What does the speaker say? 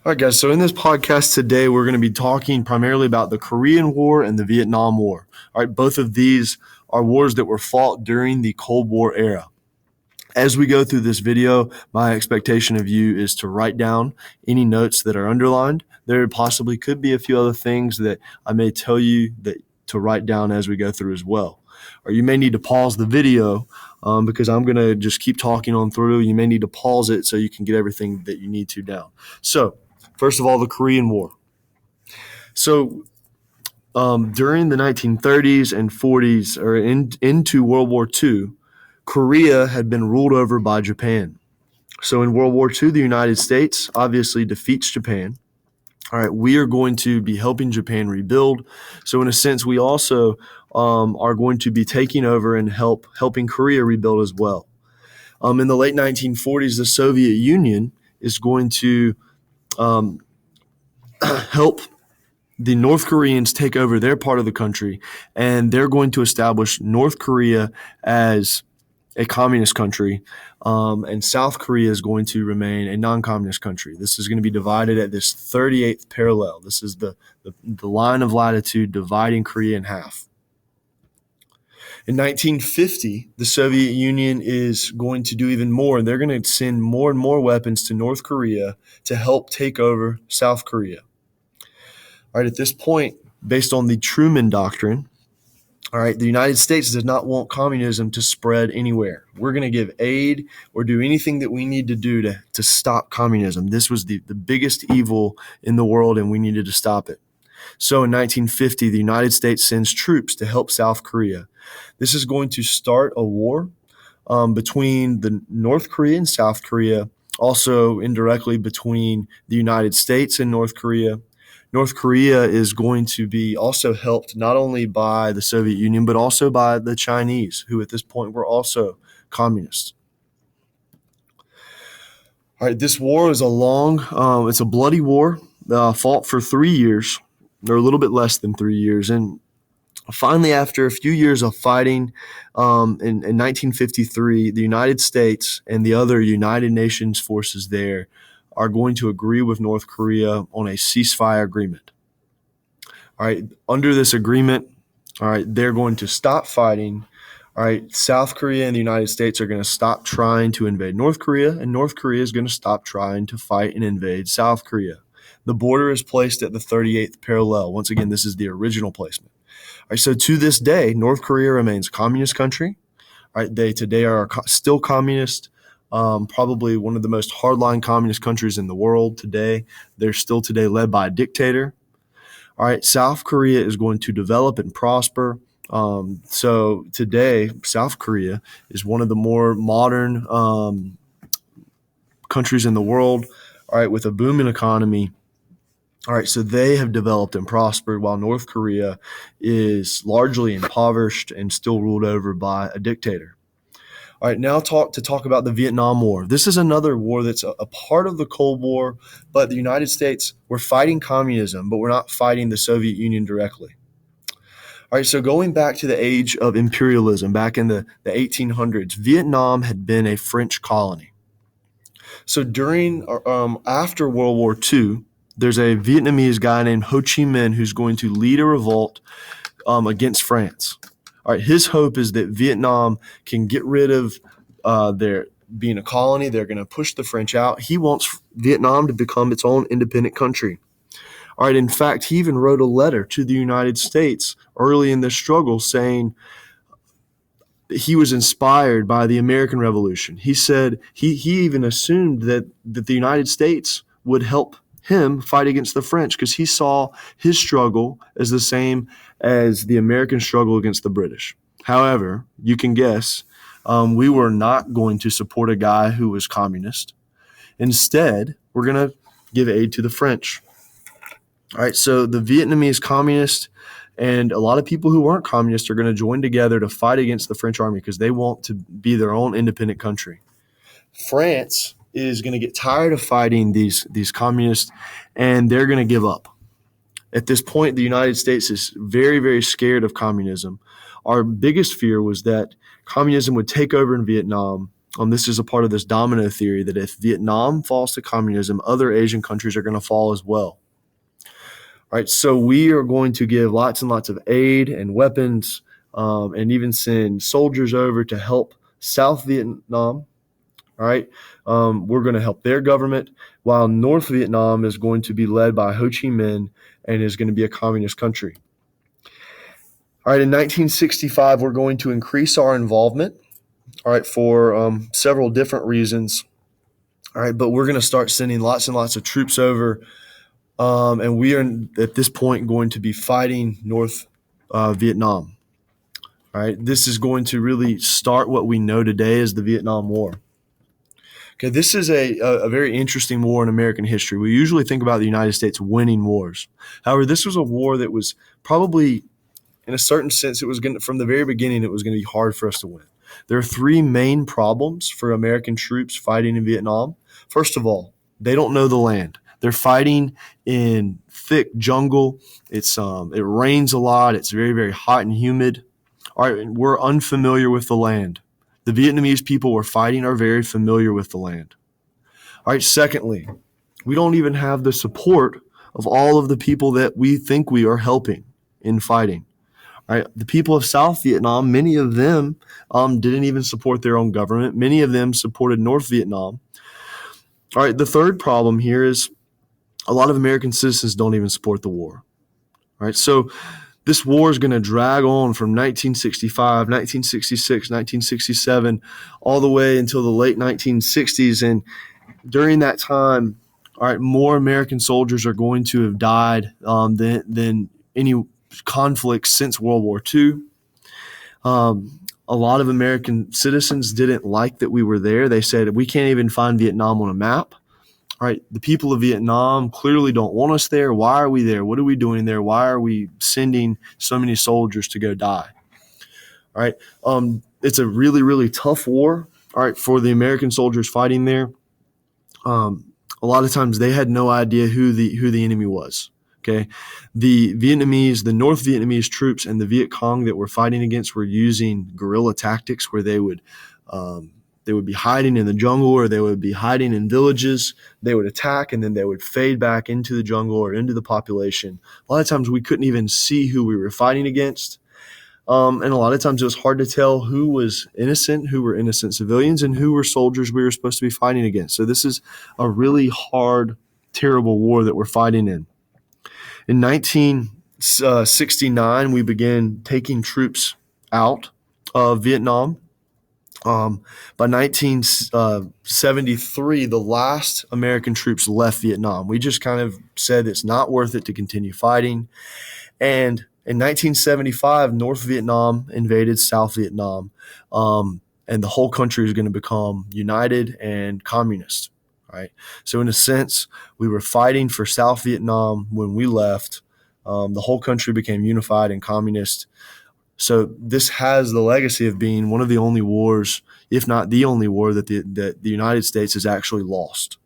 All right, guys. So in this podcast today, we're going to be talking primarily about the Korean War and the Vietnam War. All right, both of these are wars that were fought during the Cold War era. As we go through this video, my expectation of you is to write down any notes that are underlined. There possibly could be a few other things that I may tell you that to write down as we go through as well. Or you may need to pause the video because I'm going to just keep talking on through. You may need to pause it so you can get everything that you need to down. So, first of all, the Korean War. So, during the 1930s and 40s, or into World War II, Korea had been ruled over by Japan. So in World War II, the United States obviously defeats Japan. All right, we are going to be helping Japan rebuild. So in a sense, we also are going to be taking over and helping Korea rebuild as well. In the late 1940s, the Soviet Union is going to help the North Koreans take over their part of the country, and they're going to establish North Korea as a communist country, and South Korea is going to remain a non-communist country. This is going to be divided at this 38th parallel. This is the line of latitude dividing Korea in half. In 1950, the Soviet Union is going to do even more. They're going to send more and more weapons to North Korea to help take over South Korea. All right, at this point, based on the Truman Doctrine, all right, the United States does not want communism to spread anywhere. We're going to give aid or do anything that we need to do to stop communism. This was the biggest evil in the world, and we needed to stop it. So in 1950, the United States sends troops to help South Korea. This is going to start a war between the North Korea and South Korea, also indirectly between the United States and North Korea. North Korea is going to be also helped not only by the Soviet Union, but also by the Chinese, who at this point were also communists. All right, this war is it's a bloody war, fought for 3 years, or a little bit less than 3 years. And finally, after a few years of fighting, in 1953, the United States and the other United Nations forces there are going to agree with North Korea on a ceasefire agreement. All right, under this agreement, all right, they're going to stop fighting. All right, South Korea and the United States are going to stop trying to invade North Korea, and North Korea is going to stop trying to fight and invade South Korea. The border is placed at the 38th parallel. Once again, this is the original placement. All right, so to this day, North Korea remains a communist country. All right, they today are still communist. Probably one of the most hardline communist countries in the world today. They're still today led by a dictator. All right, South Korea is going to develop and prosper. So today, South Korea is one of the more modern countries in the world, all right, with a booming economy. All right, so they have developed and prospered while North Korea is largely impoverished and still ruled over by a dictator. All right, now talk about the Vietnam War. This is another war that's a part of the Cold War, but the United States, we're fighting communism, but we're not fighting the Soviet Union directly. All right, so going back to the age of imperialism, back in the 1800s, Vietnam had been a French colony. So after World War II, there's a Vietnamese guy named Ho Chi Minh who's going to lead a revolt against France. All right, his hope is that Vietnam can get rid of their being a colony. They're going to push the French out. He wants Vietnam to become its own independent country. All right, in fact, he even wrote a letter to the United States early in this struggle saying that he was inspired by the American Revolution. He said he even assumed that the United States would help him fight against the French because he saw his struggle as the same as the American struggle against the British. However, you can guess we were not going to support a guy who was communist. Instead, we're going to give aid to the French. All right, so the Vietnamese communists and a lot of people who weren't communists are going to join together to fight against the French army because they want to be their own independent country. France is going to get tired of fighting these communists, and they're going to give up. At this point, the United States is very, very scared of communism. Our biggest fear was that communism would take over in Vietnam This is a part of this domino theory that if Vietnam falls to communism, other Asian countries are going to fall as well. All right, so we are going to give lots and lots of aid and weapons, and even send soldiers over to help South Vietnam. All right, we're going to help their government, while North Vietnam is going to be led by Ho Chi Minh and is going to be a communist country. All right, in 1965, we're going to increase our involvement, all right, for several different reasons. All right, but we're going to start sending lots and lots of troops over, and we are at this point going to be fighting North Vietnam. All right, this is going to really start what we know today as the Vietnam War. Okay, this is a very interesting war in American history. We usually think about the United States winning wars. However, this was a war that was probably, in a certain sense, from the very beginning, it was going to be hard for us to win. There are three main problems for American troops fighting in Vietnam. First of all, they don't know the land. They're fighting in thick jungle. It rains a lot. It's very, very hot and humid. All right, we're unfamiliar with the land. The Vietnamese people we're fighting are very familiar with the land. All right, secondly, we don't even have the support of all of the people that we think we are helping in fighting. All right, the people of South Vietnam, many of them didn't even support their own government. Many of them supported North Vietnam. All right, the third problem here is a lot of American citizens don't even support the war. All right, so this war is going to drag on from 1965, 1966, 1967, all the way until the late 1960s. And during that time, all right, more American soldiers are going to have died than any conflict since World War II. A lot of American citizens didn't like that we were there. They said, we can't even find Vietnam on a map. All right, the people of Vietnam clearly don't want us there. Why are we there? What are we doing there? Why are we sending so many soldiers to go die? All right, it's a really, really tough war, all right, for the American soldiers fighting there. A lot of times they had no idea who the enemy was. Okay, the North Vietnamese troops and the Viet Cong that we're fighting against were using guerrilla tactics where they would be hiding in the jungle, or they would be hiding in villages. They would attack, and then they would fade back into the jungle or into the population. A lot of times we couldn't even see who we were fighting against. And a lot of times it was hard to tell who was innocent, who were innocent civilians, and who were soldiers we were supposed to be fighting against. So this is a really hard, terrible war that we're fighting in. In 1969, we began taking troops out of Vietnam. By 1973, the last American troops left Vietnam. We just kind of said it's not worth it to continue fighting. And in 1975, North Vietnam invaded South Vietnam, and the whole country was going to become united and communist. Right. So in a sense, we were fighting for South Vietnam when we left. The whole country became unified and communist. So this has the legacy of being one of the only wars, if not the only war, that the United States has actually lost.